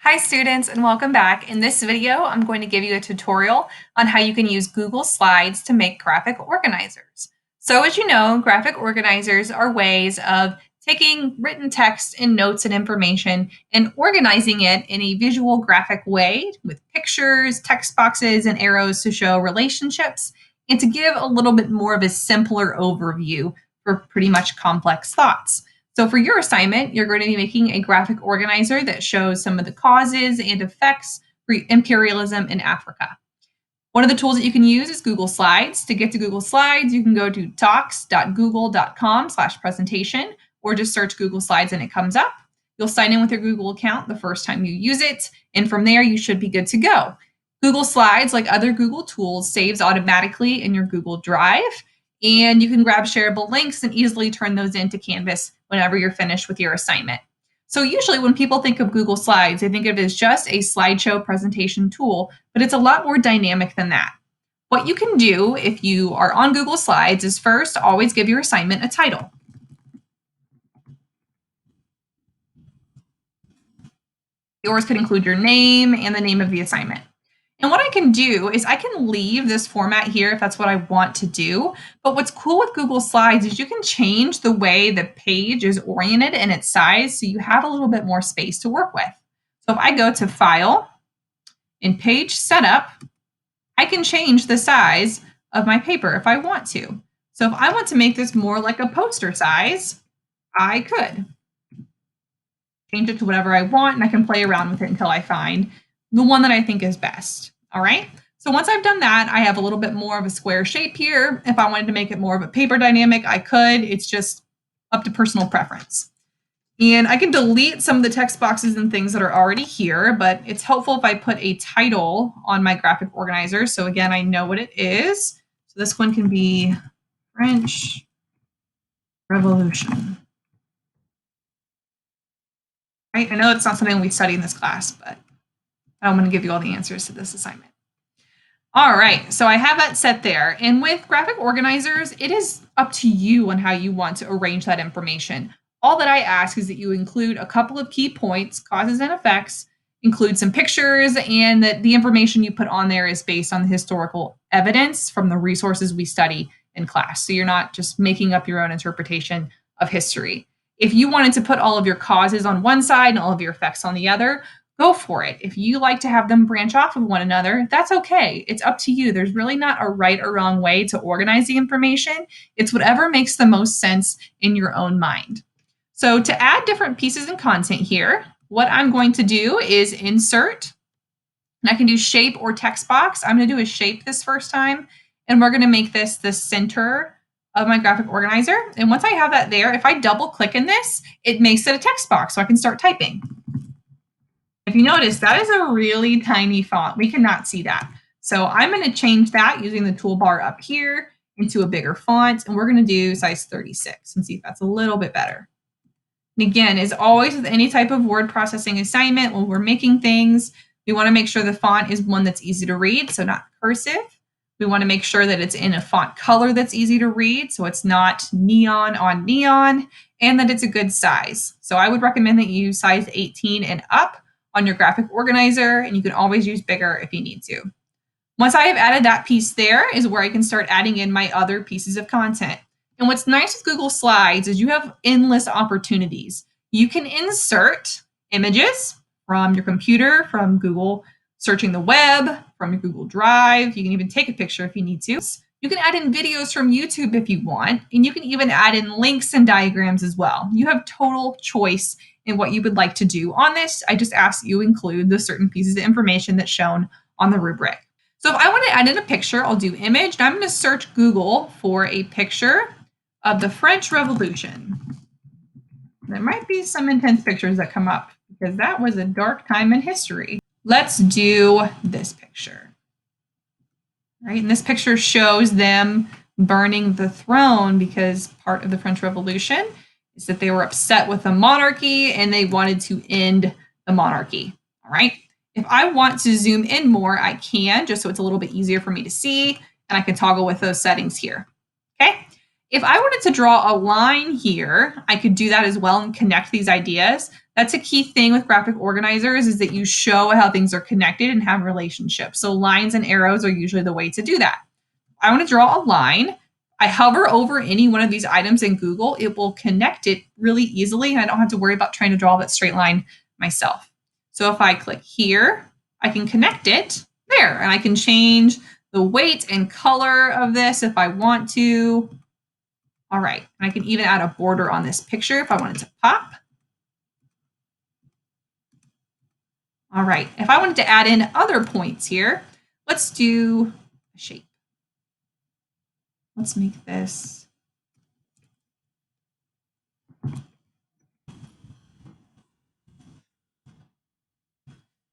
Hi students and welcome back. In this video, I'm going to give you a tutorial on how you can use Google Slides to make graphic organizers. So as you know, graphic organizers are ways of taking written text and notes and information and organizing it in a visual graphic way with pictures, text boxes, and arrows to show relationships and to give a little bit more of a simpler overview for pretty much complex thoughts. So for your assignment, you're going to be making a graphic organizer that shows some of the causes and effects for imperialism in Africa. One of the tools that you can use is Google Slides. To get to Google Slides, you can go to docs.google.com/presentation or just search Google Slides and it comes up. You'll sign in with your Google account the first time you use it, and from there you should be good to go. Google Slides, like other Google tools, saves automatically in your Google Drive, and you can grab shareable links and easily turn those into Canvas whenever you're finished with your assignment. So usually when people think of Google Slides, they think of it as just a slideshow presentation tool, but it's a lot more dynamic than that. What you can do if you are on Google Slides is first always give your assignment a title. Yours could include your name and the name of the assignment. And what I can do is I can leave this format here if that's what I want to do. But what's cool with Google Slides is you can change the way the page is oriented and its size so you have a little bit more space to work with. So if I go to File and Page Setup, I can change the size of my paper if I want to. So if I want to make this more like a poster size, I could change it to whatever I want, and I can play around with it until I find the one that I think is best. All right. So once I've done that, I have a little bit more of a square shape here. If I wanted to make it more of a paper dynamic, I could. It's just up to personal preference. And I can delete some of the text boxes and things that are already here, but it's helpful if I put a title on my graphic organizer. So again, I know what it is. So this one can be French Revolution. Right? I know it's not something we study in this class, but I'm going to give you all the answers to this assignment. All right, so I have that set there. And with graphic organizers, it is up to you on how you want to arrange that information. All that I ask is that you include a couple of key points, causes and effects, include some pictures, and that the information you put on there is based on the historical evidence from the resources we study in class. So you're not just making up your own interpretation of history. If you wanted to put all of your causes on one side and all of your effects on the other, go for it. If you like to have them branch off of one another, that's okay. It's up to you. There's really not a right or wrong way to organize the information. It's whatever makes the most sense in your own mind. So to add different pieces and content here, what I'm going to do is insert, and I can do shape or text box. I'm going to do a shape this first time, and we're going to make this the center of my graphic organizer. And once I have that there, if I double click in this, it makes it a text box so I can start typing. If you notice, that is a really tiny font. We cannot see that. So I'm going to change that using the toolbar up here into a bigger font, and we're going to do size 36 and see if that's a little bit better. And again, as always with any type of word processing assignment, when we're making things, we want to make sure the font is one that's easy to read, so not cursive. We want to make sure that it's in a font color that's easy to read, so it's not neon on neon, and that it's a good size. So I would recommend that you use size 18 and up on your graphic organizer, and you can always use bigger if you need to. Once I have added that piece there is where I can start adding in my other pieces of content. And what's nice with Google Slides is you have endless opportunities. You can insert images from your computer, from Google searching the web, from your Google Drive. You can even take a picture if you need to. You can add in videos from YouTube if you want, and you can even add in links and diagrams as well. You have total choice in what you would like to do on this. I just ask you include the certain pieces of information that's shown on the rubric. So if I want to add in a picture, I'll do image, and I'm going to search Google for a picture of the French Revolution. There might be some intense pictures that come up because that was a dark time in history. Let's do this picture. Right, and this picture shows them burning the throne because part of the French Revolution is that they were upset with the monarchy and they wanted to end the monarchy. All right. If I want to zoom in more, I can, just so it's a little bit easier for me to see, and I can toggle with those settings here. Okay. If I wanted to draw a line here, I could do that as well and connect these ideas. That's a key thing with graphic organizers is that you show how things are connected and have relationships. So lines and arrows are usually the way to do that. I want to draw a line. I hover over any one of these items in Google, it will connect it really easily. I don't have to worry about trying to draw that straight line myself. So if I click here, I can connect it there, and I can change the weight and color of this if I want to. All right, and I can even add a border on this picture if I wanted to pop. All right, if I wanted to add in other points here, let's do a shape. Let's make this.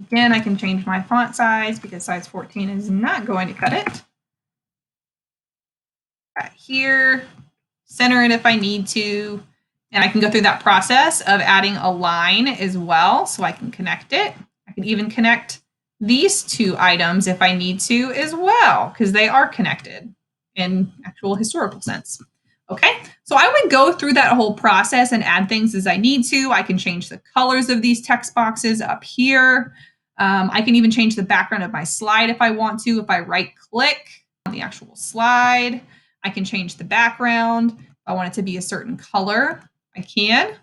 Again, I can change my font size because size 14 is not going to cut it. Right here, center it if I need to, and I can go through that process of adding a line as well so I can connect it. I can even connect these two items if I need to as well because they are connected in actual historical sense. Okay, so I would go through that whole process and add things as I need to. I can change the colors of these text boxes up here. I can even change the background of my slide if I want to. If I right click on the actual slide, I can change the background. If I want it to be a certain color, I can.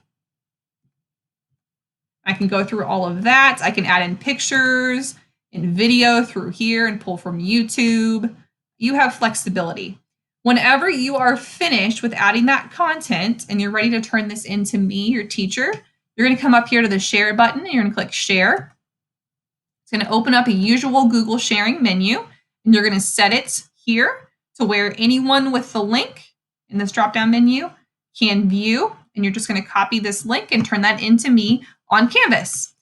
I can go through all of that. I can add in pictures and video through here and pull from YouTube. You have flexibility. Whenever you are finished with adding that content and you're ready to turn this into me, your teacher, you're going to come up here to the share button and you're going to click share. It's going to open up a usual Google sharing menu, and you're going to set it here to where anyone with the link in this drop-down menu can view, and you're just going to copy this link and turn that into me on Canvas.